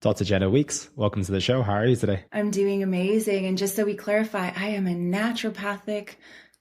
Dr. Jenna Weeks, welcome to the show. How are you today? I'm doing amazing. And just so we clarify, I am a naturopathic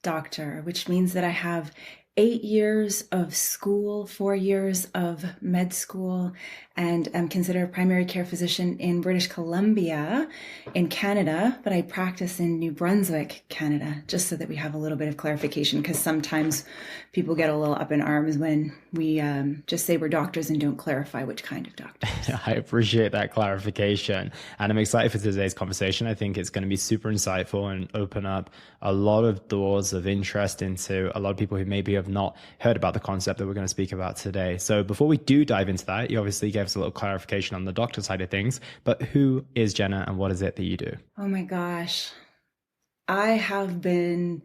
doctor, which means that I have 8 years of school, 4 years of med school, and I'm considered a primary care physician in British Columbia in Canada, but I practice in New Brunswick, Canada, just so that we have a little bit of clarification, because sometimes people get a little up in arms when we just say we're doctors and don't clarify which kind of doctors. I appreciate that clarification. And I'm excited for today's conversation. I think it's going to be super insightful and open up a lot of doors of interest into a lot of people who maybe have not heard about the concept that we're going to speak about today. So before we do dive into that, you obviously gave us a little clarification on the doctor side of things, but who is Jenna and what is it that you do? Oh my gosh. I have been.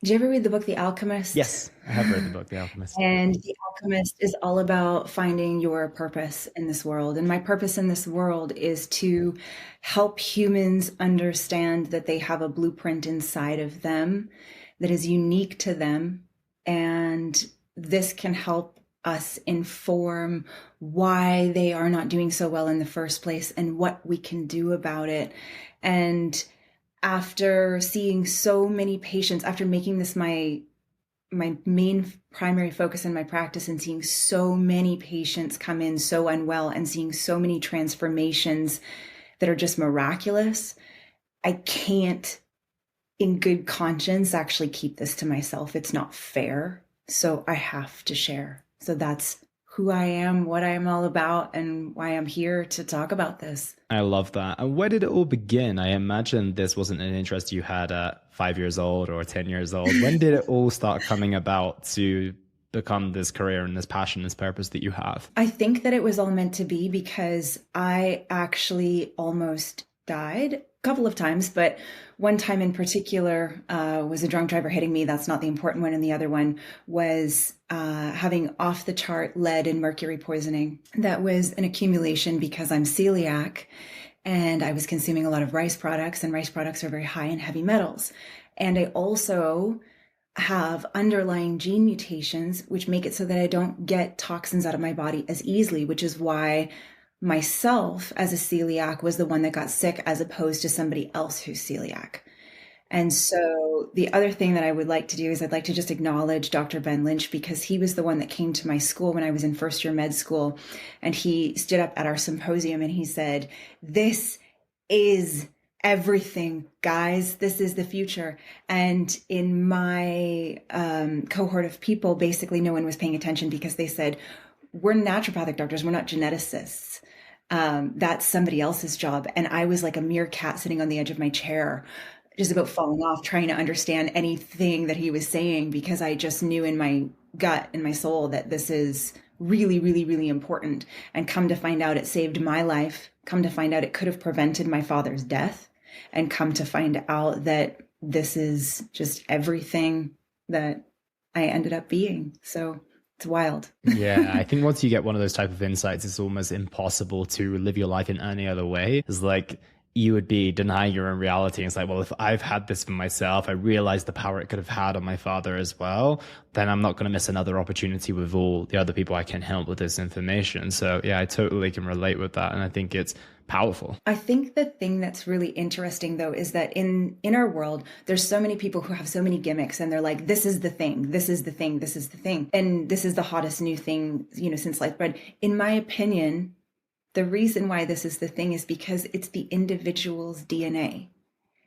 Did you ever read the book The Alchemist? Yes, I have read the book, The Alchemist. And The Alchemist is all about finding your purpose in this world. And my purpose in this world is to help humans understand that they have a blueprint inside of them that is unique to them. And this can help us inform why they are not doing so well in the first place and what we can do about it. And after seeing so many patients, after making this my main primary focus in my practice and seeing so many patients come in so unwell and seeing so many transformations that are just miraculous, I can't in good conscience actually keep this to myself. It's not fair. So I have to share. So that's who I am, what I am all about, and why I'm here to talk about this. I love that. And where did it all begin? I imagine this wasn't an interest you had at 5 years old or 10 years old. When did it all start coming about to become this career and this passion, this purpose that you have? I think that it was all meant to be because I actually almost died a couple of times, but one time in particular was a drunk driver hitting me. That's not the important one. And the other one was having off the chart lead and mercury poisoning. That was an accumulation because I'm celiac and I was consuming a lot of rice products, and rice products are very high in heavy metals. And I also have underlying gene mutations, which make it so that I don't get toxins out of my body as easily, which is why myself as a celiac was the one that got sick as opposed to somebody else who's celiac. And so the other thing that I would like to do is I'd like to just acknowledge Dr. Ben Lynch, because he was the one that came to my school when I was in first year med school. And he stood up at our symposium and he said, "This is everything, guys. This is the future." And in my cohort of people, basically no one was paying attention because they said, "We're naturopathic doctors. We're not geneticists. That's somebody else's job." And I was like a meerkat sitting on the edge of my chair, just about falling off, trying to understand anything that he was saying, because I just knew in my gut and my soul that this is really, really, really important. And come to find out, it saved my life. Come to find out, it could have prevented my father's death. And come to find out that this is just everything that I ended up being. So it's wild. Yeah, I think once you get one of those type of insights, it's almost impossible to live your life in any other way. It's like you would be denying your own reality. It's like, well, if I've had this for myself, I realize the power it could have had on my father as well, then I'm not going to miss another opportunity with all the other people I can help with this information. So yeah, I totally can relate with that. And I think it's powerful. I think the thing that's really interesting though is that in our world, there's so many people who have so many gimmicks, and they're like, this is the thing, this is the thing, this is the thing. And this is the hottest new thing, since sliced bread. In my opinion, the reason why this is the thing is because it's the individual's DNA.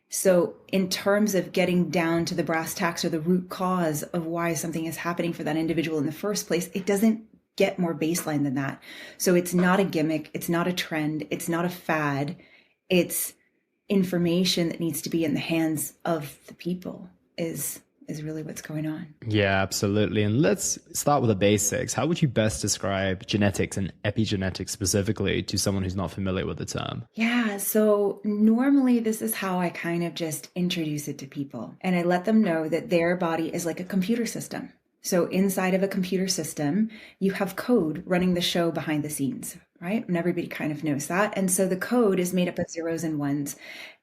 So in terms of getting down to the brass tacks or the root cause of why something is happening for that individual in the first place, it doesn't get more baseline than that. So it's not a gimmick. It's not a trend. It's not a fad. It's information that needs to be in the hands of the people is really what's going on. Yeah, absolutely. And let's start with the basics. How would you best describe genetics and epigenetics specifically to someone who's not familiar with the term? Yeah, so normally this is how I kind of just introduce it to people. And I let them know that their body is like a computer system. So inside of a computer system, you have code running the show behind the scenes, right? And everybody kind of knows that. And so the code is made up of zeros and ones.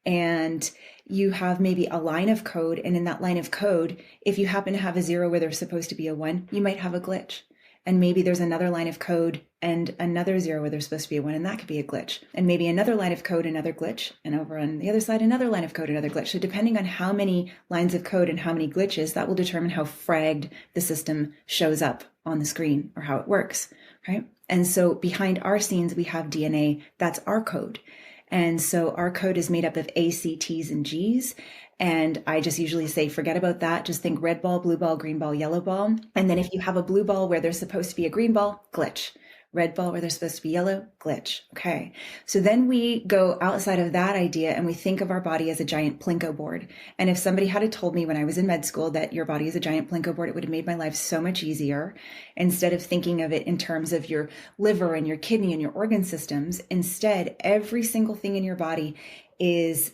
And you have maybe a line of code. And in that line of code, if you happen to have a zero where there's supposed to be a one, you might have a glitch. And maybe there's another line of code and another zero where there's supposed to be a one, and that could be a glitch. And maybe another line of code, another glitch, and over on the other side, another line of code, another glitch. So depending on how many lines of code and how many glitches, that will determine how fragged the system shows up on the screen or how it works, right? And so behind our scenes, we have DNA. That's our code. And so our code is made up of A, C, T's, and G's. And I just usually say, forget about that. Just think red ball, blue ball, green ball, yellow ball. And then if you have a blue ball where there's supposed to be a green ball, glitch. Red ball where there's supposed to be yellow, glitch. Okay. So then we go outside of that idea and we think of our body as a giant Plinko board. And if somebody had told me when I was in med school that your body is a giant Plinko board, it would have made my life so much easier. Instead of thinking of it in terms of your liver and your kidney and your organ systems, instead, every single thing in your body is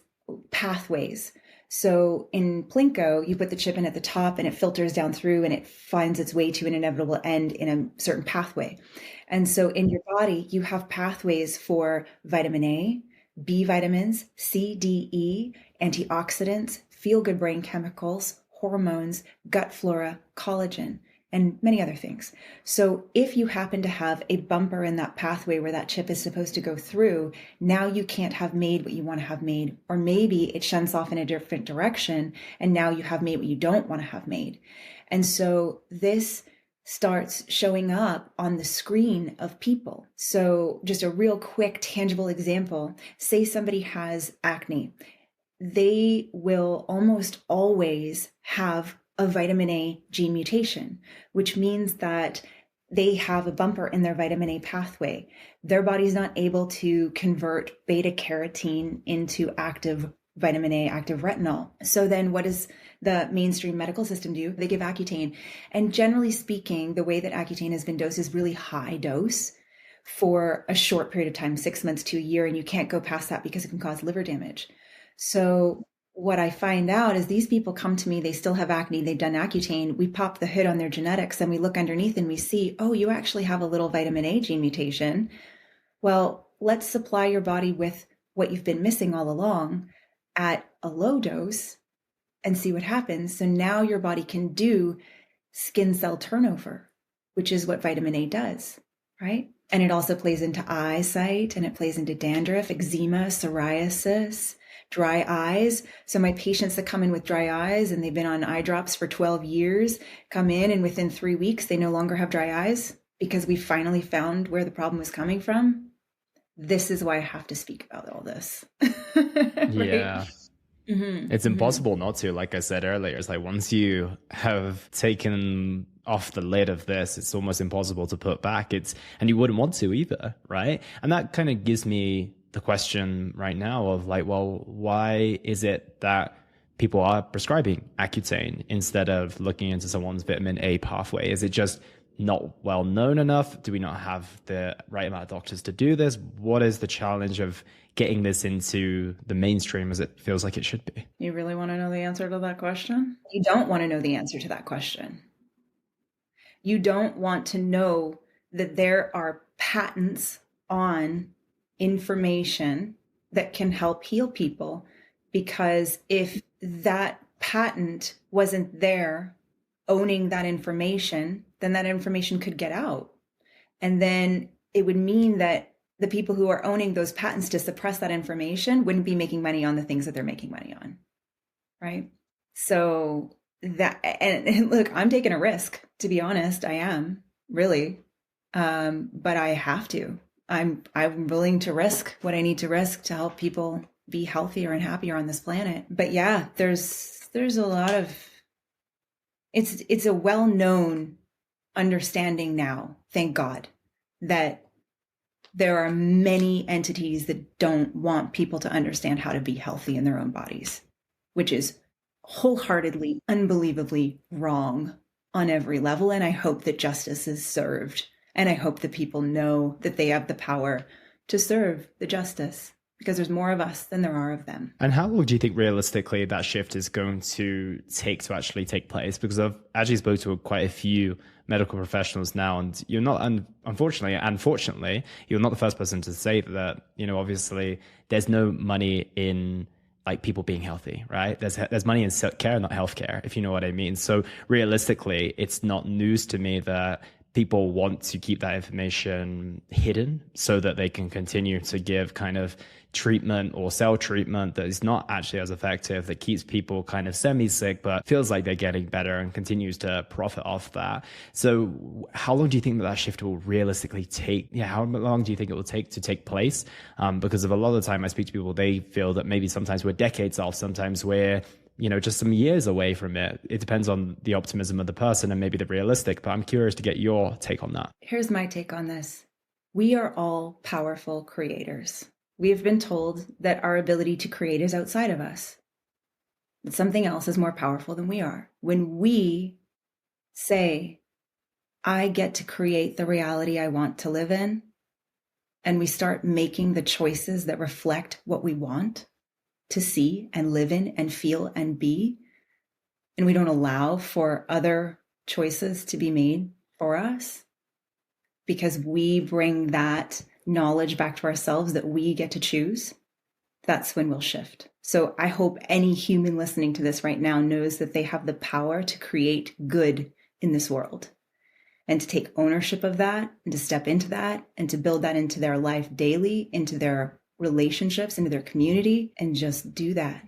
pathways. So in Plinko, you put the chip in at the top and it filters down through and it finds its way to an inevitable end in a certain pathway. And so in your body, you have pathways for vitamin A, B vitamins, C, D, E, antioxidants, feel-good brain chemicals, hormones, gut flora, collagen, and many other things. So if you happen to have a bumper in that pathway where that chip is supposed to go through, now you can't have made what you want to have made, or maybe it shunts off in a different direction, and now you have made what you don't want to have made. And so this starts showing up on the screen of people. So just a real quick, tangible example, say somebody has acne. They will almost always have a vitamin A gene mutation, which means that they have a bumper in their vitamin A pathway. Their body's not able to convert beta carotene into active vitamin A, active retinol. So then what does the mainstream medical system do? They give Accutane. And generally speaking, the way that Accutane has been dosed is really high dose for a short period of time, 6 months to a year, and you can't go past that because it can cause liver damage. So what I find out is these people come to me, they still have acne, they've done Accutane, we pop the hood on their genetics and we look underneath and we see, oh, you actually have a little vitamin A gene mutation. Well, let's supply your body with what you've been missing all along at a low dose and see what happens. So now your body can do skin cell turnover, which is what vitamin A does, right? And it also plays into eyesight and it plays into dandruff, eczema, psoriasis, dry eyes. So my patients that come in with dry eyes and they've been on eye drops for 12 years come in and within 3 weeks, they no longer have dry eyes because we finally found where the problem was coming from. This is why I have to speak about all this. Right? Yeah. It's impossible not to, like I said earlier. It's like once you have taken off the lid of this, it's almost impossible to put back. And you wouldn't want to either, right? And that kind of gives me the question right now of like, well, why is it that people are prescribing Accutane instead of looking into someone's vitamin A pathway? Is it just not well known enough? Do we not have the right amount of doctors to do this? What is the challenge of getting this into the mainstream as it feels like it should be? You really want to know the answer to that question? You don't want to know the answer to that question. You don't want to know that there are patents on information that can help heal people, because if that patent wasn't there owning that information, then that information could get out. And then it would mean that the people who are owning those patents to suppress that information wouldn't be making money on the things that they're making money on. Right? So that, and look, I'm taking a risk, to be honest. I am really, but I have to. I'm willing to risk what I need to risk to help people be healthier and happier on this planet. But yeah, there's a lot of, it's a well-known understanding now, thank God, that there are many entities that don't want people to understand how to be healthy in their own bodies, which is wholeheartedly, unbelievably wrong on every level. And I hope that justice is served. And I hope that people know that they have the power to serve the justice, because there's more of us than there are of them. And how long do you think realistically that shift is going to take to actually take place? Because I've actually spoke to quite a few medical professionals now, and you're not, unfortunately, you're not the first person to say that, obviously there's no money in like people being healthy, right? There's money in care, not healthcare, if you know what I mean. So realistically, it's not news to me that people want to keep that information hidden so that they can continue to give kind of treatment or cell treatment that is not actually as effective, that keeps people kind of semi-sick, but feels like they're getting better and continues to profit off that. So how long do you think that shift will realistically take? Yeah, how long do you think it will take to take place? Because of a lot of the time I speak to people, they feel that maybe sometimes we're decades off, sometimes we're just some years away from it. It depends on the optimism of the person and maybe the realistic, but I'm curious to get your take on that. Here's my take on this. We are all powerful creators. We have been told that our ability to create is outside of us, that something else is more powerful than we are. When we say, I get to create the reality I want to live in, and we start making the choices that reflect what we want to see and live in and feel and be, and we don't allow for other choices to be made for us because we bring that knowledge back to ourselves that we get to choose, that's when we'll shift. So I hope any human listening to this right now knows that they have the power to create good in this world and to take ownership of that and to step into that and to build that into their life daily, into their relationships, into their community, and just do that.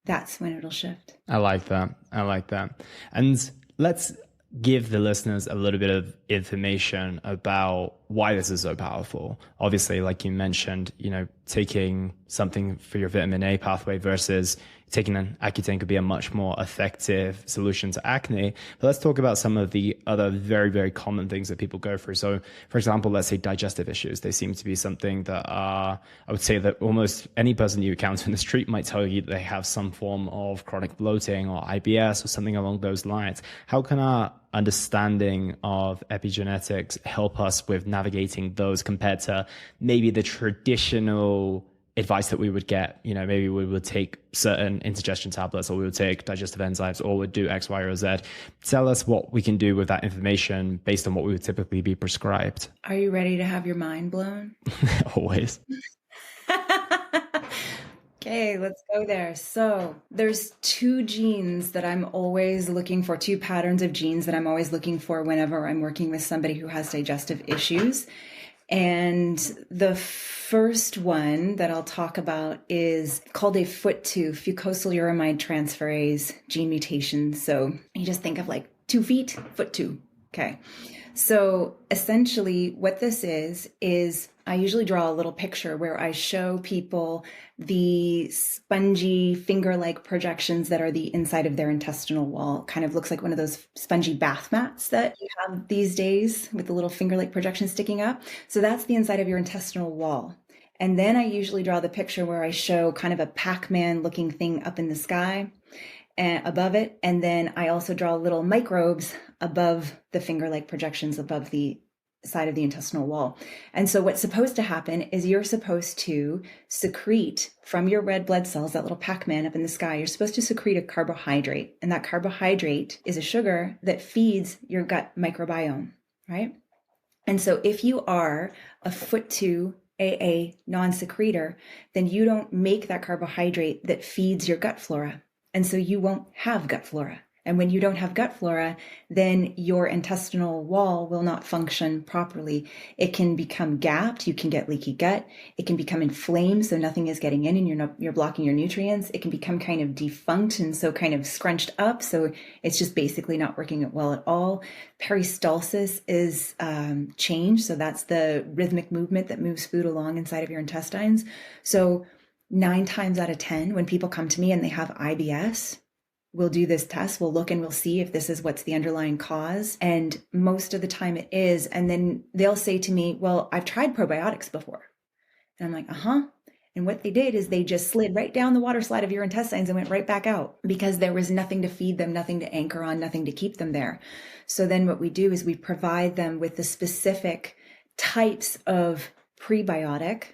That's when it'll shift. I like that. And let's give the listeners a little bit of information about why this is so powerful. Obviously, like you mentioned, taking something for your vitamin A pathway versus taking an Accutane could be a much more effective solution to acne. But let's talk about some of the other very, very common things that people go through. So, for example, let's say digestive issues. They seem to be something that I would say that almost any person you encounter in the street might tell you that they have some form of chronic bloating or IBS or something along those lines. How can our understanding of epigenetics help us with navigating those compared to maybe the traditional advice that we would get? Maybe we would take certain indigestion tablets, or we would take digestive enzymes, or would do X, Y, or Z. Tell us what we can do with that information based on what we would typically be prescribed. Are you ready to have your mind blown? Always. Okay, let's go there. So there's two genes that I'm always looking for, two patterns of genes that I'm always looking for whenever I'm working with somebody who has digestive issues. And the first one that I'll talk about is called a FUT2, fucosyluramide transferase gene mutation. So you just think of like 2 feet, FUT2. Okay. So essentially what this is I usually draw a little picture where I show people the spongy finger-like projections that are the inside of their intestinal wall. Kind of looks like one of those spongy bath mats that you have these days with the little finger-like projections sticking up. So that's the inside of your intestinal wall. And then I usually draw the picture where I show kind of a Pac-Man looking thing up in the sky and above it. And then I also draw little microbes above the finger-like projections above the side of the intestinal wall. And so what's supposed to happen is you're supposed to secrete from your red blood cells, that little Pac-Man up in the sky, you're supposed to secrete a carbohydrate. And that carbohydrate is a sugar that feeds your gut microbiome, right? And so if you are a FUT2 AA non-secretor, then you don't make that carbohydrate that feeds your gut flora. And so you won't have gut flora. And when you don't have gut flora, then your intestinal wall will not function properly. It can become gapped. You can get leaky gut. It can become inflamed, so nothing is getting in and you're blocking your nutrients. It can become kind of defunct and so kind of scrunched up. So it's just basically not working well at all. Peristalsis is change. So that's the rhythmic movement that moves food along inside of your intestines. So 9 times out of 10, when people come to me and they have IBS, we'll do this test. We'll look and we'll see if this is what's the underlying cause. And most of the time it is. And then they'll say to me, well, I've tried probiotics before. And I'm like, And what they did is they just slid right down the water slide of your intestines and went right back out because there was nothing to feed them, nothing to anchor on, nothing to keep them there. So then what we do is we provide them with the specific types of prebiotic,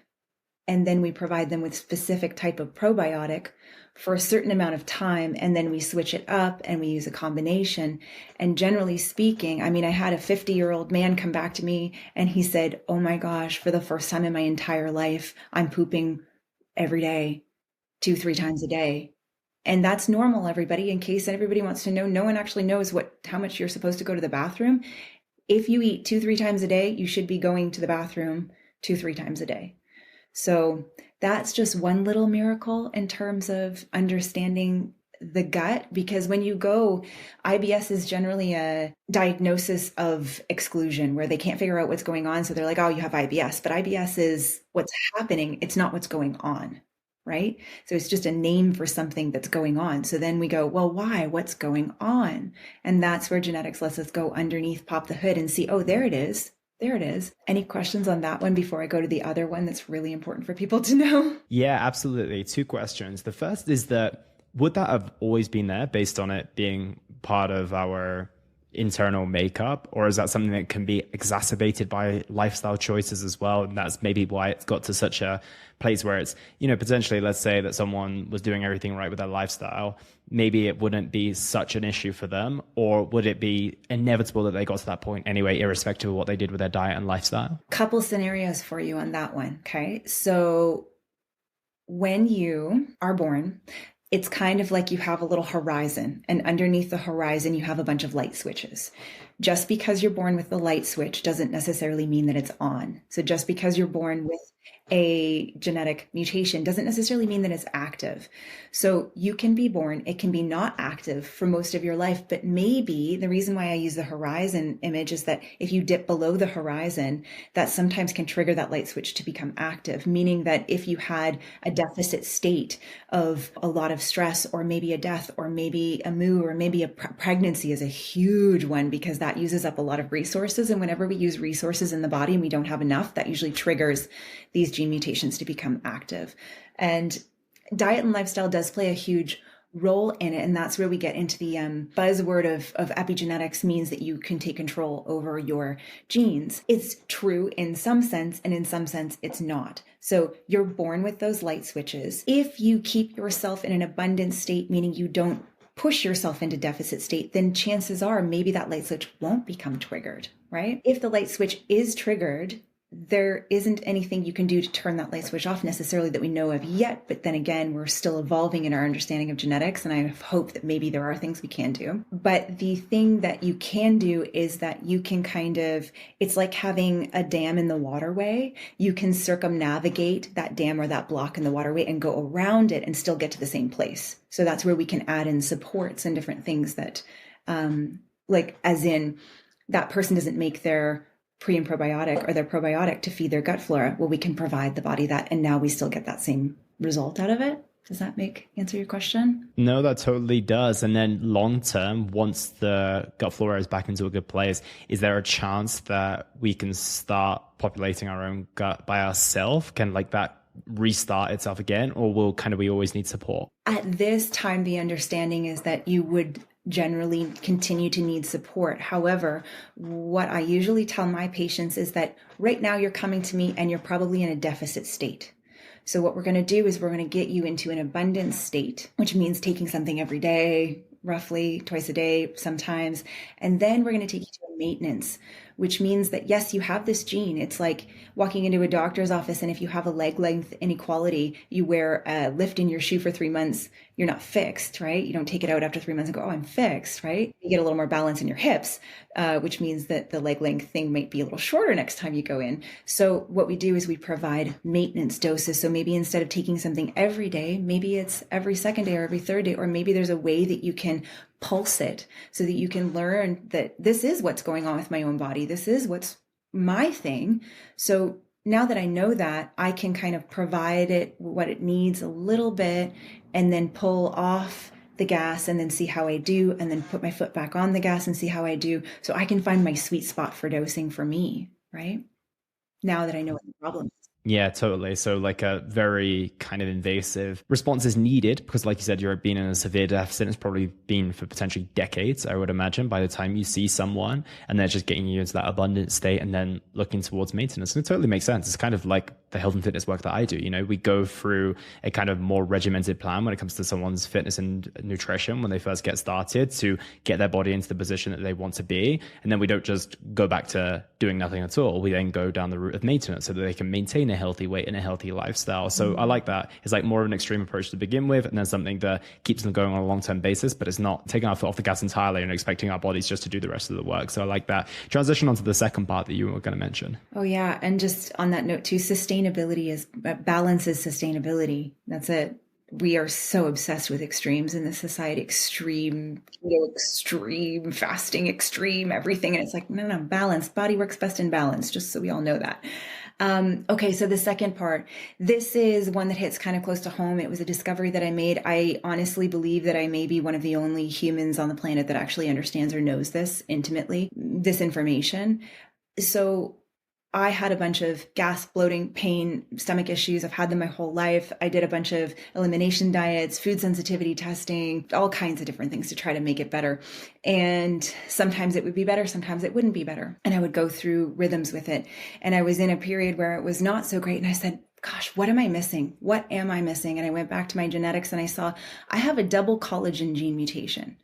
and then we provide them with specific type of probiotic for a certain amount of time, and then we switch it up and we use a combination. And generally speaking, I had a 50-year-old man come back to me and he said, oh my gosh, for the first time in my entire life, I'm pooping every day, 2-3 times a day. And that's normal, everybody. In case everybody wants to know, no one actually knows how much you're supposed to go to the bathroom. if you eat 2-3 times a day, you should be going to the bathroom 2-3 times a day. So that's just one little miracle in terms of understanding the gut, because when you go, IBS is generally a diagnosis of exclusion where they can't figure out what's going on. So they're like, oh, you have IBS, but IBS is what's happening. It's not what's going on, right? So it's just a name for something that's going on. So then we go, well, why? What's going on? And that's where genetics lets us go underneath, pop the hood and see, oh, there it is. There it is. Any questions on that one before I go to the other one that's really important for people to know? Yeah, absolutely. 2 questions. The first is that, would that have always been there based on it being part of our internal makeup? Or is that something that can be exacerbated by lifestyle choices as well? And that's maybe why it's got to such a place where it's, potentially, let's say that someone was doing everything right with their lifestyle, maybe it wouldn't be such an issue for them, or would it be inevitable that they got to that point anyway, irrespective of what they did with their diet and lifestyle? Couple scenarios for you on that one. Okay. So when you are born, it's kind of like you have a little horizon, and underneath the horizon, you have a bunch of light switches. Just because you're born with the light switch doesn't necessarily mean that it's on. So just because you're born with a genetic mutation doesn't necessarily mean that it's active. So you can be born, it can be not active for most of your life, but maybe the reason why I use the horizon image is that if you dip below the horizon, that sometimes can trigger that light switch to become active, meaning that if you had a deficit state of a lot of stress, or maybe a death, or maybe a moo, or maybe a pregnancy is a huge one because that uses up a lot of resources. And whenever we use resources in the body and we don't have enough, that usually triggers these gene mutations to become active. And diet and lifestyle does play a huge role in it. And that's where we get into the buzzword of epigenetics, means that you can take control over your genes. It's true in some sense, and in some sense it's not. So you're born with those light switches. If you keep yourself in an abundant state, meaning you don't push yourself into deficit state, then chances are maybe that light switch won't become triggered, right? If the light switch is triggered, there isn't anything you can do to turn that light switch off necessarily that we know of yet. But then again, we're still evolving in our understanding of genetics, and I hope that maybe there are things we can do. But the thing that you can do is that you can it's like having a dam in the waterway. You can circumnavigate that dam or that block in the waterway and go around it and still get to the same place. So that's where we can add in supports and different things that, like as in that person doesn't make their pre and probiotic or their probiotic to feed their gut flora. Well, we can provide the body that, and now we still get that same result out of it. Does that answer your question? No, that totally does. And then long term, once the gut flora is back into a good place, is there a chance that we can start populating our own gut by ourselves? Can that restart itself again, or we always need support? At this time, the understanding is that you would generally continue to need support. However, what I usually tell my patients is that right now you're coming to me and you're probably in a deficit state. So what we're going to do is we're going to get you into an abundance state, which means taking something every day, roughly twice a day sometimes. And then we're going to take you to a maintenance, which means that yes, you have this gene. It's like walking into a doctor's office, and if you have a leg length inequality, you wear a lift in your shoe for 3 months, you're not fixed, right? You don't take it out after 3 months and go, oh, I'm fixed, right? You get a little more balance in your hips, which means that the leg length thing might be a little shorter next time you go in. So what we do is we provide maintenance doses. So maybe instead of taking something every day, maybe it's every second day or every third day, or maybe there's a way that you can pulse it so that you can learn that this is what's going on with my own body. This is what's my thing. So now that I know that, I can kind of provide it what it needs a little bit, and then pull off the gas and then see how I do, and then put my foot back on the gas and see how I do. So I can find my sweet spot for dosing for me, right? Now that I know what the problem is. Yeah, totally. So a very kind of invasive response is needed because, like you said, you're being in a severe deficit. It's probably been for potentially decades, I would imagine, by the time you see someone, and they're just getting you into that abundant state and then looking towards maintenance. And it totally makes sense. It's kind of like the health and fitness work that I do. We go through a kind of more regimented plan when it comes to someone's fitness and nutrition when they first get started to get their body into the position that they want to be. And then we don't just go back to doing nothing at all. We then go down the route of maintenance so that they can maintain a healthy weight and a healthy lifestyle. So I like that. It's like more of an extreme approach to begin with, and then something that keeps them going on a long-term basis, but it's not taking our foot off the gas entirely and expecting our bodies just to do the rest of the work. So I like that. Transition onto the second part that you were going to mention. Oh yeah. And just on that note too, balance is sustainability. That's it. We are so obsessed with extremes in this society, extreme fasting, extreme everything. And it's like, no, balance. Body works best in balance, just so we all know that. Okay, so the second part, this is one that hits kind of close to home. It was a discovery that I made. I honestly believe that I may be one of the only humans on the planet that actually understands or knows this intimately, this information. So I had a bunch of gas, bloating, pain, stomach issues. I've had them my whole life. I did a bunch of elimination diets, food sensitivity testing, all kinds of different things to try to make it better. And sometimes it would be better, sometimes it wouldn't be better. And I would go through rhythms with it. And I was in a period where it was not so great. And I said, gosh, what am I missing? What am I missing? And I went back to my genetics and I saw I have a double collagen gene mutation.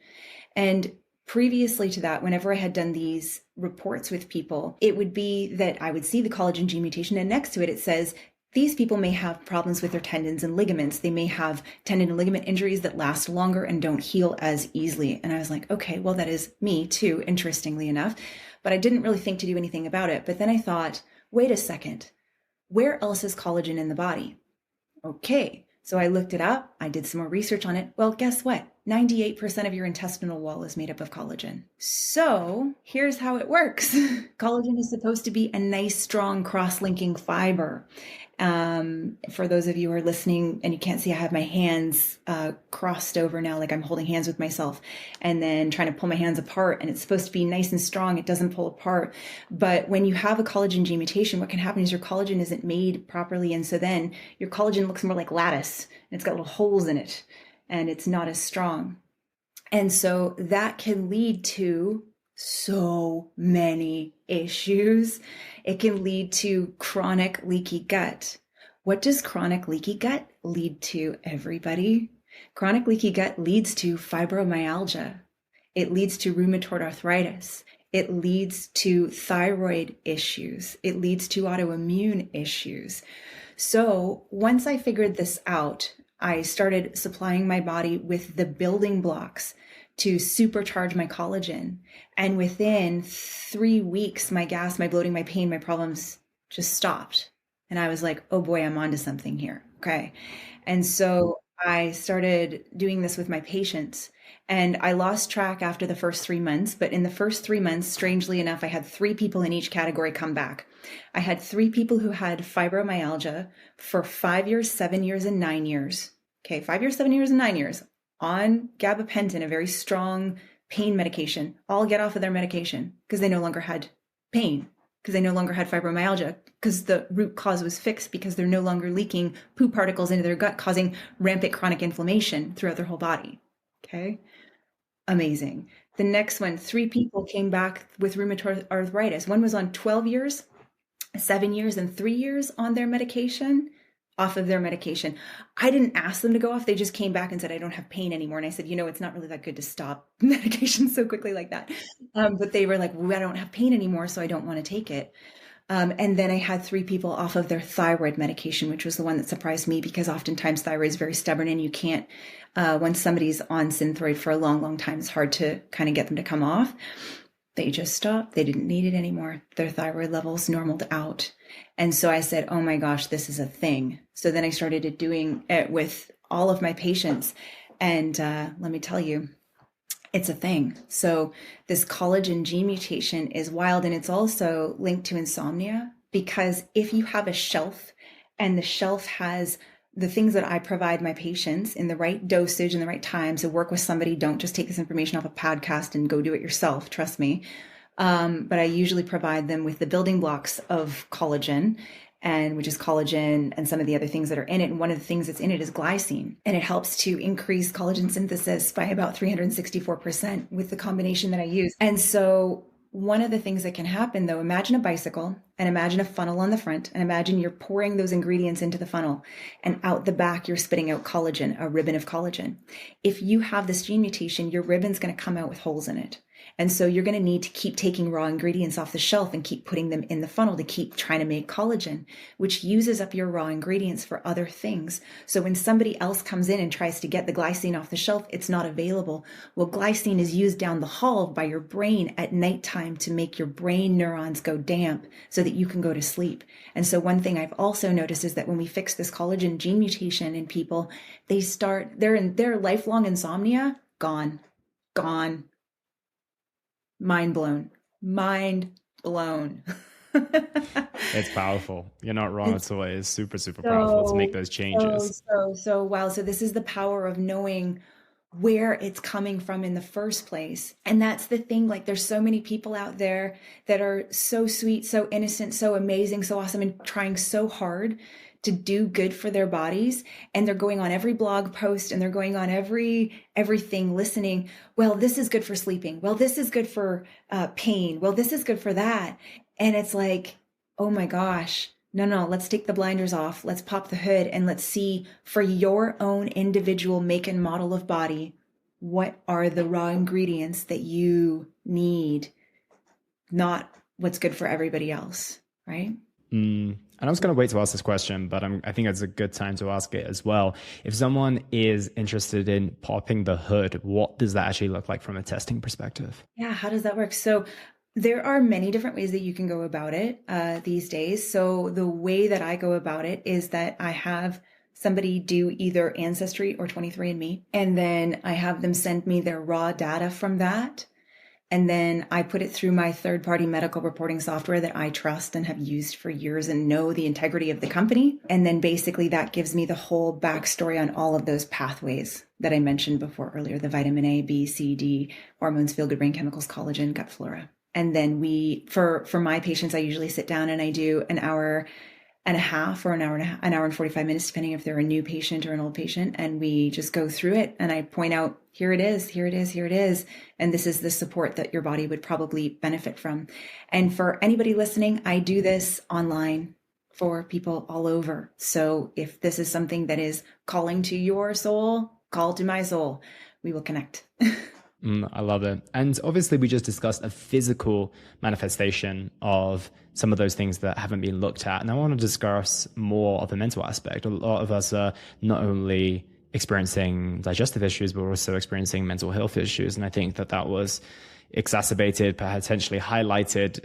And previously to that, whenever I had done these reports with people, it would be that I would see the collagen gene mutation, and next to it, it says, these people may have problems with their tendons and ligaments. They may have tendon and ligament injuries that last longer and don't heal as easily. And I was like, okay, well, that is me too, interestingly enough. But I didn't really think to do anything about it. But then I thought, wait a second, where else is collagen in the body? Okay. So I looked it up. I did some more research on it. Well, guess what? 98% of your intestinal wall is made up of collagen. So here's how it works. Collagen is supposed to be a nice, strong, cross-linking fiber. For those of you who are listening and you can't see, I have my hands crossed over now, like I'm holding hands with myself and then trying to pull my hands apart. And it's supposed to be nice and strong. It doesn't pull apart. But when you have a collagen gene mutation, what can happen is your collagen isn't made properly. And so then your collagen looks more like lattice and it's got little holes in it and it's not as strong. And so that can lead to so many issues. It can lead to chronic leaky gut. What does chronic leaky gut lead to, everybody? Chronic leaky gut leads to fibromyalgia. It leads to rheumatoid arthritis. It leads to thyroid issues. It leads to autoimmune issues. So once I figured this out, I started supplying my body with the building blocks to supercharge my collagen. And within 3 weeks, my gas, my bloating, my pain, my problems just stopped. And I was like, oh boy, I'm onto something here. Okay. And so I started doing this with my patients and I lost track after the first 3 months. But in the first 3 months, strangely enough, I had 3 people in each category come back. I had 3 people who had fibromyalgia for 5 years, 7 years, and 9 years. Okay. 5 years, 7 years, and 9 years on gabapentin, a very strong pain medication, all get off of their medication because they no longer had pain, because they no longer had fibromyalgia, because the root cause was fixed, because they're no longer leaking poop particles into their gut, causing rampant chronic inflammation throughout their whole body. Okay. Amazing. The next one, 3 people came back with rheumatoid arthritis. One was on 12 years, 7 years, and 3 years on their medication. Off of their medication. I didn't ask them to go off. They just came back and said, I don't have pain anymore. And I said, it's not really that good to stop medication so quickly like that. But they were like, well, I don't have pain anymore, so I don't want to take it. And then I had 3 people off of their thyroid medication, which was the one that surprised me because oftentimes thyroid is very stubborn and you can't, when somebody's on Synthroid for a long, long time, it's hard to kind of get them to come off. They just stopped. They didn't need it anymore. Their thyroid levels normaled out. And so I said, oh my gosh, this is a thing. So then I started doing it with all of my patients. And let me tell you, it's a thing. So this collagen gene mutation is wild. And it's also linked to insomnia because if you have a shelf and the shelf has the things that I provide my patients in the right dosage and the right time. So work with somebody. Don't just take this information off a podcast and go do it yourself. Trust me. But I usually provide them with the building blocks of collagen, and which is collagen and some of the other things that are in it. And one of the things that's in it is glycine, and it helps to increase collagen synthesis by about 364% with the combination that I use. And so One of the things that can happen though, imagine a bicycle and imagine a funnel on the front and imagine you're pouring those ingredients into the funnel and out the back, you're spitting out collagen, a ribbon of collagen. If you have this gene mutation, your ribbon's going to come out with holes in it. And so you're going to need to keep taking raw ingredients off the shelf and keep putting them in the funnel to keep trying to make collagen, which uses up your raw ingredients for other things. So when somebody else comes in and tries to get the glycine off the shelf, it's not available. Well, glycine is used down the hall by your brain at nighttime to make your brain neurons go damp so that you can go to sleep. And so one thing I've also noticed is that when we fix this collagen gene mutation in people, they're in their lifelong insomnia, gone. Mind blown. It's powerful. You're not wrong at all. It is super, super powerful to make those changes. So wow. So this is the power of knowing where it's coming from in the first place. And that's the thing, like there's so many people out there that are so sweet, so innocent, so amazing, so awesome, and trying so hard to do good for their bodies. And they're going on every blog post and they're going on everything listening. Well, this is good for sleeping. Well, this is good for pain. Well, this is good for that. And it's like, oh my gosh, no, let's take the blinders off. Let's pop the hood and let's see for your own individual make and model of body, what are the raw ingredients that you need, not what's good for everybody else, right? And I was going to wait to ask this question, but I think it's a good time to ask it as well. If someone is interested in popping the hood, what does that actually look like from a testing perspective? Yeah, how does that work? So there are many different ways that you can go about it these days. So the way that I go about it is that I have somebody do either Ancestry or 23andMe, and then I have them send me their raw data from that. And then I put it through my third-party medical reporting software that I trust and have used for years and know the integrity of the company. And then basically that gives me the whole backstory on all of those pathways that I mentioned before earlier, the vitamin A, B, C, D, hormones, feel-good brain chemicals, collagen, gut flora. And then for my patients, I usually sit down and I do an hour and a half or an hour and 45 minutes, depending if they're a new patient or an old patient. And we just go through it and I point out, here it is. And this is the support that your body would probably benefit from. And for anybody listening, I do this online for people all over. So if this is something that is calling to your soul, call to my soul, we will connect. I love it. And obviously we just discussed a physical manifestation of some of those things that haven't been looked at. And I want to discuss more of the mental aspect. A lot of us are not only experiencing digestive issues, but we're also experiencing mental health issues. And I think that was exacerbated, potentially highlighted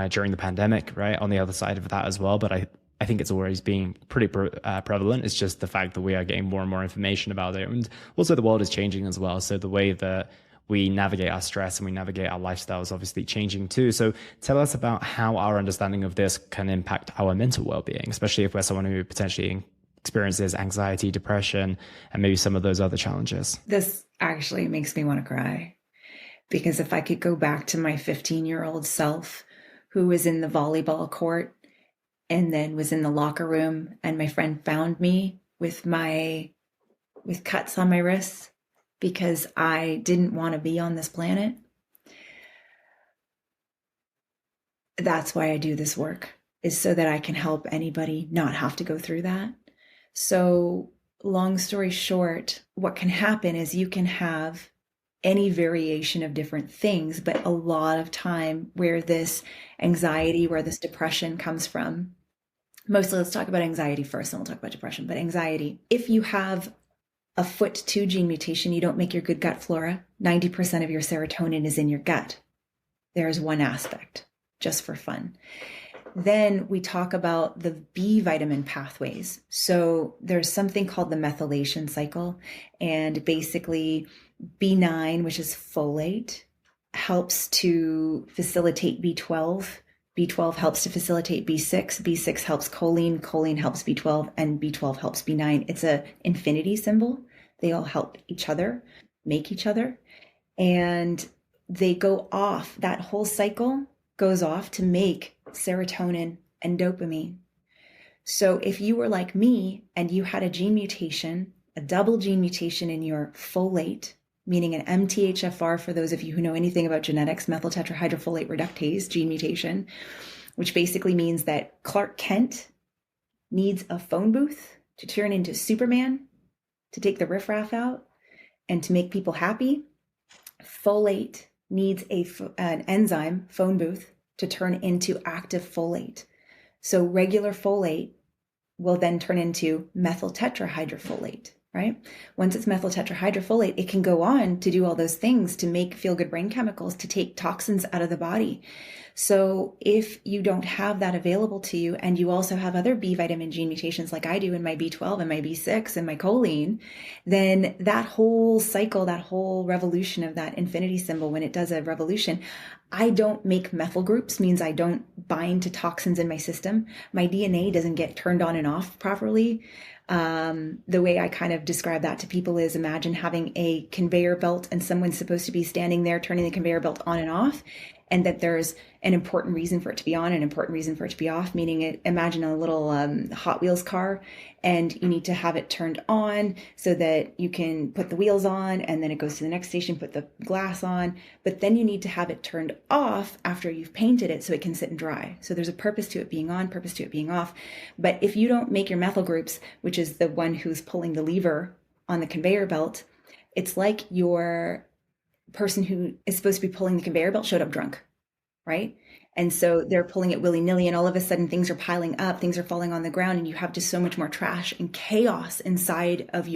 during the pandemic, right? On the other side of that as well. But I think it's always been pretty prevalent. It's just the fact that we are getting more and more information about it. And also the world is changing as well. So the way that we navigate our stress and we navigate our lifestyle is obviously changing too. So tell us about how our understanding of this can impact our mental well-being, especially if we're someone who potentially experiences anxiety, depression, and maybe some of those other challenges. This actually makes me want to cry, because if I could go back to my 15-year-old self who was in the volleyball court and then was in the locker room and my friend found me with cuts on my wrists because I didn't want to be on this planet. That's why I do this work, is so that I can help anybody not have to go through that. So long story short, what can happen is you can have any variation of different things, but a lot of time where this anxiety, where this depression comes from, mostly let's talk about anxiety first, and we'll talk about depression, but anxiety. If you have a FUT2 gene mutation, you don't make your good gut flora. 90% of your serotonin is in your gut. There's one aspect, just for fun. Then we talk about the B vitamin pathways. So there's something called the methylation cycle. And basically B9, which is folate, helps to facilitate B12. B12 helps to facilitate B6. B6 helps choline. Choline helps B12. And B12 helps B9. It's an infinity symbol. They all help each other, make each other. And they go off. That whole cycle goes off to make serotonin and dopamine. So if you were like me and you had a gene mutation, a double gene mutation in your folate, meaning an MTHFR, for those of you who know anything about genetics, methyl tetrahydrofolate reductase gene mutation, which basically means that Clark Kent needs a phone booth to turn into Superman, to take the riffraff out, and to make people happy. Folate needs an enzyme, phone booth, to turn into active folate. So regular folate will then turn into methyl tetrahydrofolate, right? Once it's methyl tetrahydrofolate, it can go on to do all those things, to make feel-good brain chemicals, to take toxins out of the body. So if you don't have that available to you, and you also have other B vitamin gene mutations like I do in my B12 and my B6 and my choline, then that whole cycle, that whole revolution of that infinity symbol, when it does a revolution, I don't make methyl groups, means I don't bind to toxins in my system. My DNA doesn't get turned on and off properly. The way I kind of describe that to people is, imagine having a conveyor belt and someone's supposed to be standing there turning the conveyor belt on and off, and that there's an important reason for it to be on, an important reason for it to be off, meaning imagine a little Hot Wheels car, and you need to have it turned on so that you can put the wheels on, and then it goes to the next station, put the glass on, but then you need to have it turned off after you've painted it so it can sit and dry. So there's a purpose to it being on, purpose to it being off. But if you don't make your methyl groups, which is the one who's pulling the lever on the conveyor belt, it's like your person who is supposed to be pulling the conveyor belt showed up drunk, right? And so they're pulling it willy-nilly, and all of a sudden things are piling up, things are falling on the ground, and you have just so much more trash and chaos inside of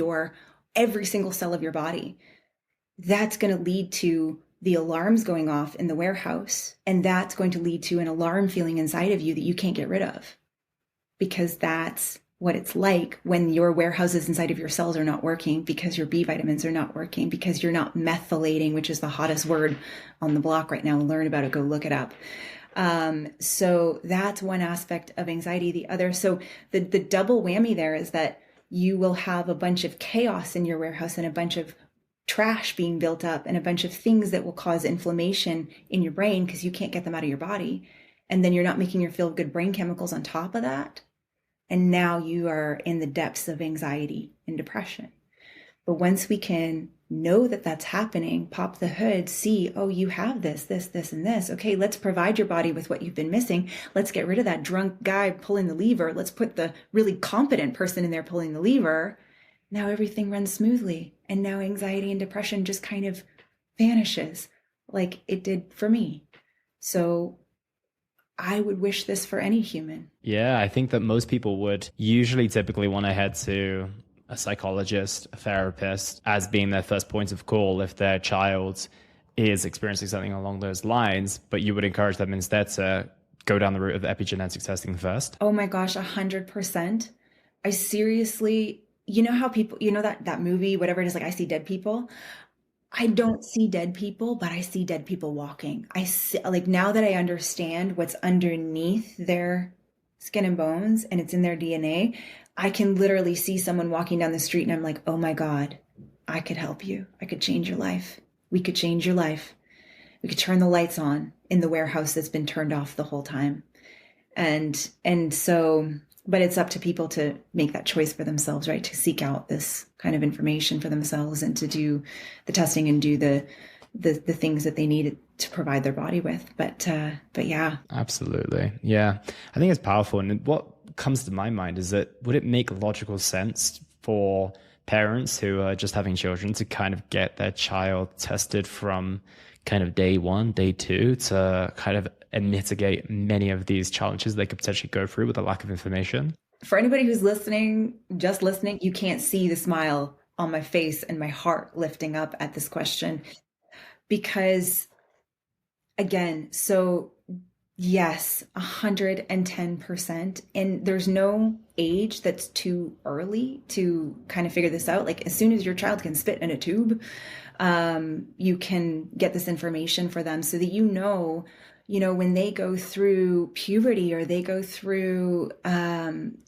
every single cell of your body. That's going to lead to the alarms going off in the warehouse, and that's going to lead to an alarm feeling inside of you that you can't get rid of, because that's what it's like when your warehouses inside of your cells are not working, because your B vitamins are not working, because you're not methylating, which is the hottest word on the block right now. Learn about it, go look it up. So that's one aspect of anxiety. The other, so the double whammy there is that you will have a bunch of chaos in your warehouse and a bunch of trash being built up and a bunch of things that will cause inflammation in your brain because you can't get them out of your body. And then you're not making your feel good brain chemicals on top of that. And now you are in the depths of anxiety and depression. But once we can know that that's happening, pop the hood, see, oh, you have this, and this. Okay, let's provide your body with what you've been missing. Let's get rid of that drunk guy pulling the lever. Let's put the really competent person in there pulling the lever. Now everything runs smoothly. And now anxiety and depression just kind of vanishes like it did for me. So I would wish this for any human. Yeah, I think that most people would typically want to head to a psychologist, a therapist, as being their first point of call if their child is experiencing something along those lines. But you would encourage them instead to go down the route of epigenetic testing first. Oh my gosh, 100%. I seriously, you know how people, you know that movie, whatever it is, like I see dead people. I don't see dead people, but I see dead people walking. I see, like, now that I understand what's underneath their skin and bones and it's in their DNA, I can literally see someone walking down the street and I'm like, oh my God, I could help you. I could change your life. We could change your life. We could turn the lights on in the warehouse that's been turned off the whole time. And so, but it's up to people to make that choice for themselves, right? To seek out this kind of information for themselves and to do the testing and do the things that they need to provide their body with. But yeah. Absolutely. Yeah. I think it's powerful. And what comes to my mind is that would it make logical sense for parents who are just having children to kind of get their child tested from kind of day one, day two, to kind of mitigate many of these challenges they could potentially go through with a lack of information? For anybody who's listening, just listening, you can't see the smile on my face and my heart lifting up at this question. Because again, so yes, 110%. And there's no age that's too early to kind of figure this out. Like as soon as your child can spit in a tube, you can get this information for them so that you know, when they go through puberty or they go through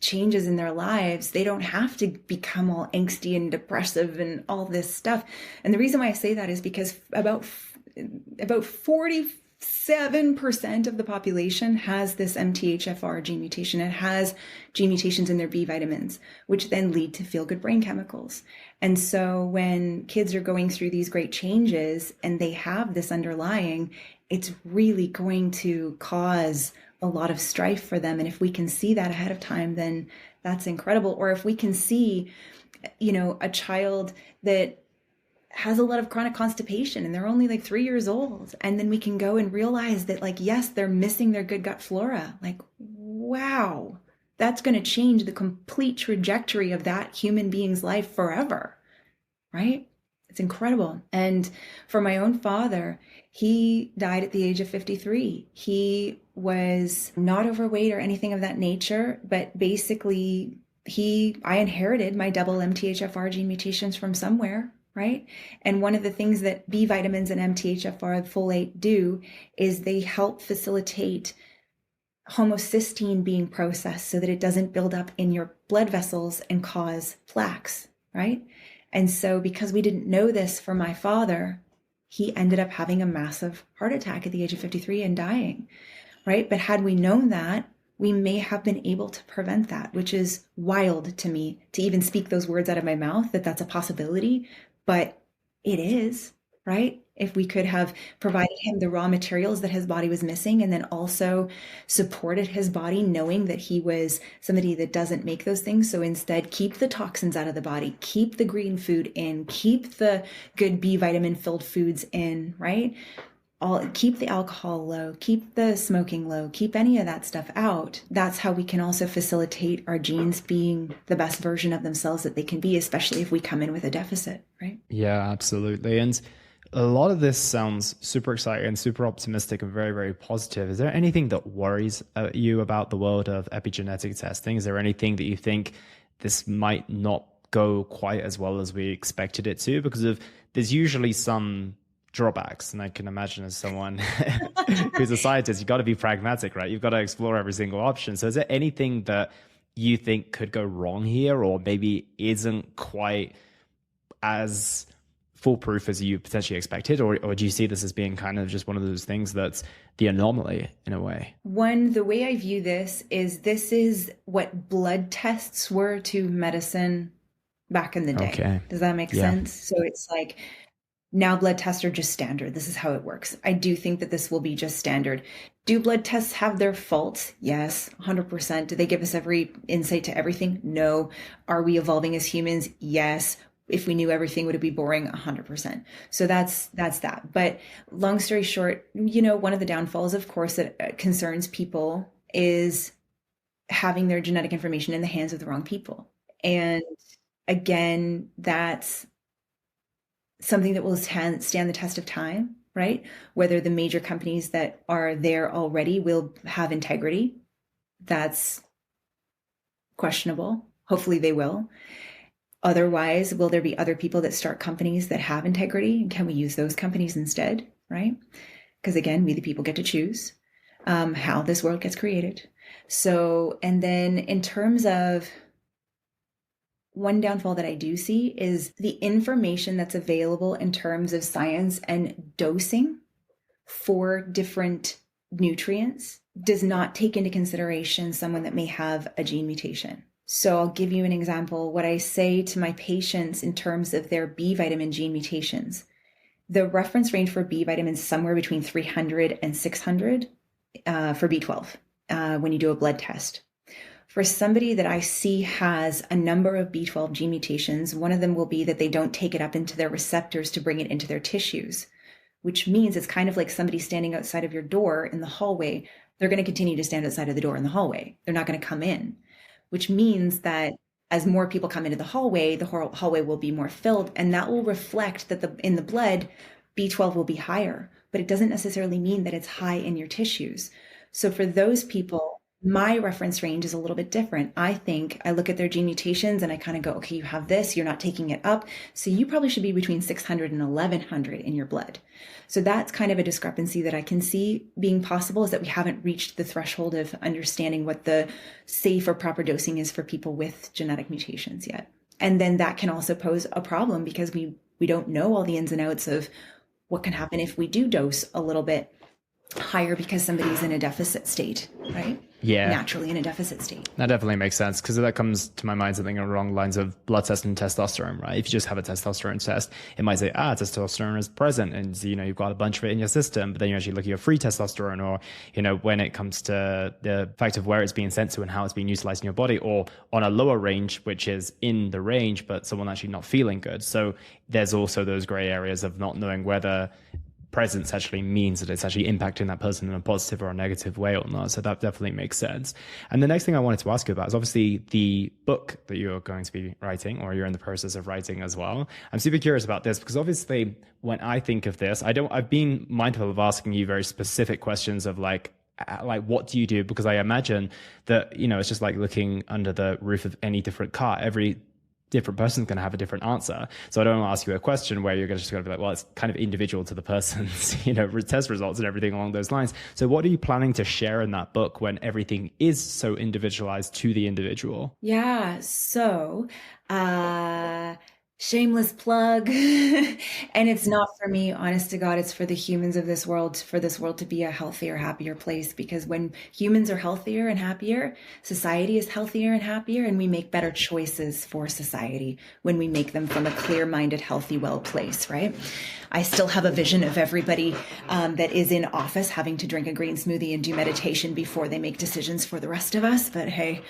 changes in their lives, they don't have to become all angsty and depressive and all this stuff. And the reason why I say that is because about 40, 7% of the population has this MTHFR gene mutation. It has gene mutations in their B vitamins, which then lead to feel-good brain chemicals. And so when kids are going through these great changes and they have this underlying, it's really going to cause a lot of strife for them. And if we can see that ahead of time, then that's incredible. Or if we can see, a child that has a lot of chronic constipation and they're only like 3 years old, and then we can go and realize that, like, yes, they're missing their good gut flora. Like, wow, that's going to change the complete trajectory of that human being's life forever, right? It's incredible. And for my own father, he died at the age of 53. He was not overweight or anything of that nature, but basically I inherited my double MTHFR gene mutations from somewhere, right? And one of the things that B vitamins and MTHFR folate do is they help facilitate homocysteine being processed so that it doesn't build up in your blood vessels and cause plaques, right? And so because we didn't know this for my father, he ended up having a massive heart attack at the age of 53 and dying, right? But had we known that, we may have been able to prevent that, which is wild to me to even speak those words out of my mouth, that that's a possibility, but it is, right? If we could have provided him the raw materials that his body was missing, and then also supported his body knowing that he was somebody that doesn't make those things. So instead, keep the toxins out of the body, keep the green food in, keep the good B vitamin filled foods in, right? Keep the alcohol low, keep the smoking low, keep any of that stuff out. That's how we can also facilitate our genes being the best version of themselves that they can be, especially if we come in with a deficit, right? Yeah, absolutely. And a lot of this sounds super exciting, super optimistic, and very, very positive. Is there anything that worries you about the world of epigenetic testing? Is there anything that you think this might not go quite as well as we expected it to? Because there's usually some drawbacks, and I can imagine as someone who's a scientist, you've got to be pragmatic, right? You've got to explore every single option. So is there anything that you think could go wrong here, or maybe isn't quite as foolproof as you potentially expected, or do you see this as being kind of just one of those things that's the anomaly in a way? The way I view this is what blood tests were to medicine back in the day. Okay. Does that make sense? So it's like, now blood tests are just standard. This is how it works. I do think that this will be just standard. Do blood tests have their faults? Yes, 100%. Do they give us every insight to everything? No. Are we evolving as humans? Yes. If we knew everything, would it be boring? 100%. So that's that. But long story short, one of the downfalls, of course, that concerns people is having their genetic information in the hands of the wrong people. And again, that's something that will stand the test of time, right? Whether the major companies that are there already will have integrity, that's questionable. Hopefully they will. Otherwise, will there be other people that start companies that have integrity? And can we use those companies instead, right? Because again, we the people get to choose how this world gets created. So, and then in terms of one downfall that I do see is the information that's available in terms of science and dosing for different nutrients does not take into consideration someone that may have a gene mutation. So I'll give you an example. What I say to my patients in terms of their B vitamin gene mutations, the reference range for B vitamins is somewhere between 300 and 600 for B12 when you do a blood test. For somebody that I see has a number of B12 gene mutations, one of them will be that they don't take it up into their receptors to bring it into their tissues, which means it's kind of like somebody standing outside of your door in the hallway. They're going to continue to stand outside of the door in the hallway. They're not going to come in, which means that as more people come into the hallway will be more filled, and that will reflect that in the blood, B12 will be higher, but it doesn't necessarily mean that it's high in your tissues. So for those people, my reference range is a little bit different. I look at their gene mutations and I kind of go, okay, you have this, you're not taking it up. So you probably should be between 600 and 1100 in your blood. So that's kind of a discrepancy that I can see being possible, is that we haven't reached the threshold of understanding what the safe or proper dosing is for people with genetic mutations yet. And then that can also pose a problem because we don't know all the ins and outs of what can happen if we do dose a little bit higher because somebody's in a deficit state, right? Yeah. Naturally in a deficit state. That definitely makes sense, because that comes to my mind something along the lines of blood test and testosterone, right? If you just have a testosterone test, it might say, testosterone is present and, you've got a bunch of it in your system, but then you actually look at your free testosterone, or, when it comes to the fact of where it's being sent to and how it's being utilized in your body, or on a lower range, which is in the range, but someone actually not feeling good. So there's also those gray areas of not knowing whether presence actually means that it's actually impacting that person in a positive or a negative way or not. So that definitely makes sense. And the next thing I wanted to ask you about is obviously the book that you're going to be writing, or you're in the process of writing as well. I'm super curious about this, because obviously when I think of this, I've been mindful of asking you very specific questions of like what do you do? Because I imagine that, it's just like looking under the roof of any different car. Every different person's going to have a different answer. So I don't want to ask you a question where you're just going to be like, well, it's kind of individual to the person's, test results and everything along those lines. So what are you planning to share in that book when everything is so individualized to the individual? Yeah. So, shameless plug. And it's not for me, honest to God, it's for the humans of this world, for this world to be a healthier, happier place. Because when humans are healthier and happier, society is healthier and happier, and we make better choices for society when we make them from a clear-minded, healthy, well place, right? I still have a vision of everybody that is in office having to drink a green smoothie and do meditation before they make decisions for the rest of us. But hey,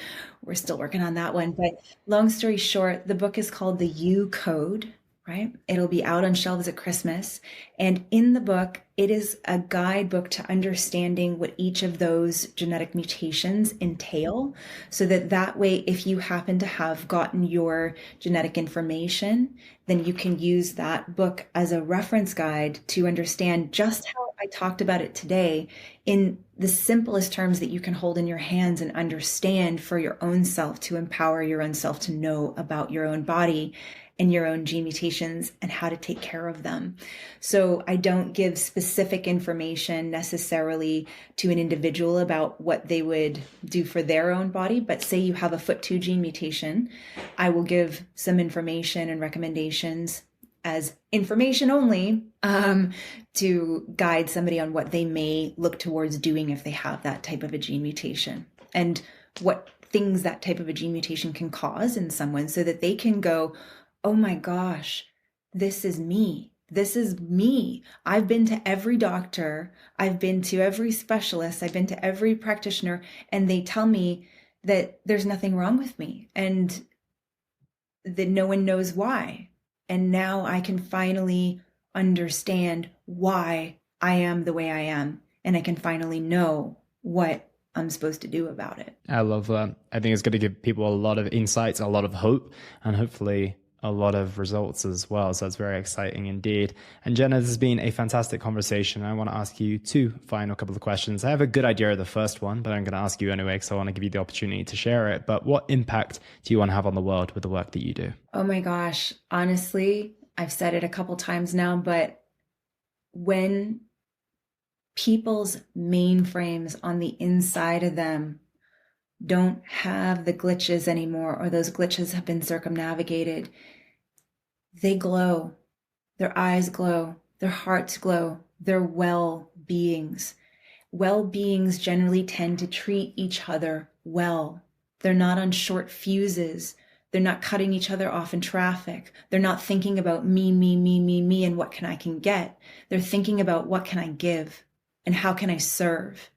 we're still working on that one. But long story short, the book is called The You Code, right? It'll be out on shelves at Christmas. And in the book, it is a guidebook to understanding what each of those genetic mutations entail, so that way, if you happen to have gotten your genetic information, then you can use that book as a reference guide to understand just how I talked about it today in the simplest terms that you can hold in your hands and understand for your own self, to empower your own self to know about your own body and your own gene mutations and how to take care of them. So I don't give specific information necessarily to an individual about what they would do for their own body, but say you have a FOOT2 gene mutation, I will give some information and recommendations as information only to guide somebody on what they may look towards doing if they have that type of a gene mutation, and what things that type of a gene mutation can cause in someone, so that they can go, oh my gosh, this is me. This is me. I've been to every doctor. I've been to every specialist. I've been to every practitioner, and they tell me that there's nothing wrong with me and that no one knows why. And now I can finally understand why I am the way I am. And I can finally know what I'm supposed to do about it. I love that. I think it's going to give people a lot of insights, a lot of hope, and hopefully a lot of results as well. So it's very exciting indeed. And Jenna, this has been a fantastic conversation. I want to ask you two final couple of questions. I have a good idea of the first one, but I'm going to ask you anyway, because I want to give you the opportunity to share it. But what impact do you want to have on the world with the work that you do? Oh my gosh. Honestly, I've said it a couple times now, but when people's mainframes on the inside of them don't have the glitches anymore, or those glitches have been circumnavigated, they glow. Their eyes glow. Their hearts glow. They're well-beings. Well-beings generally tend to treat each other well. They're not on short fuses. They're not cutting each other off in traffic. They're not thinking about me, and what I can get. They're thinking about what can I give, and how can I serve,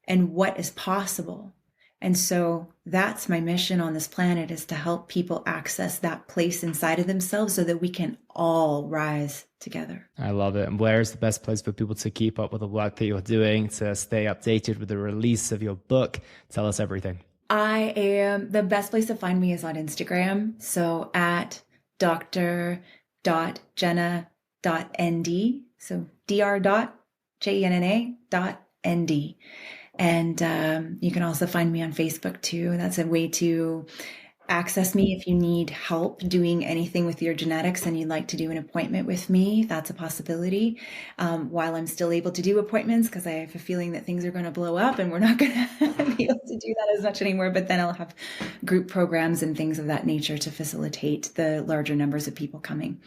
and what is possible. And so that's my mission on this planet, is to help people access that place inside of themselves so that we can all rise together. I love it. And where is the best place for people to keep up with the work that you're doing, to stay updated with the release of your book? Tell us everything. The best place to find me is on Instagram. So at dr.jenna.nd. So dr.jenna.nd. And you can also find me on Facebook too. That's a way to access me if you need help doing anything with your genetics and you'd like to do an appointment with me. That's a possibility. While I'm still able to do appointments, because I have a feeling that things are going to blow up and we're not going to be able to do that as much anymore. But then I'll have group programs and things of that nature to facilitate the larger numbers of people coming.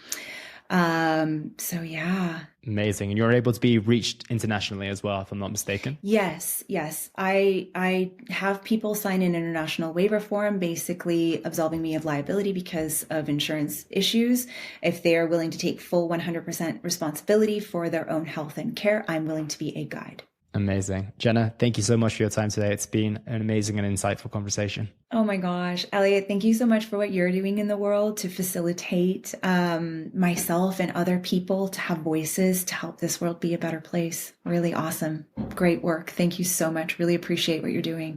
So yeah. Amazing. And you're able to be reached internationally as well, if I'm not mistaken. Yes, yes. I have people sign an international waiver form, basically absolving me of liability because of insurance issues. If they are willing to take full 100% responsibility for their own health and care, I'm willing to be a guide. Amazing. Jenna, thank you so much for your time today. It's been an amazing and insightful conversation. Oh my gosh, Elliot, thank you so much for what you're doing in the world to facilitate myself and other people to have voices to help this world be a better place. Really awesome. Great work. Thank you so much. Really appreciate what you're doing.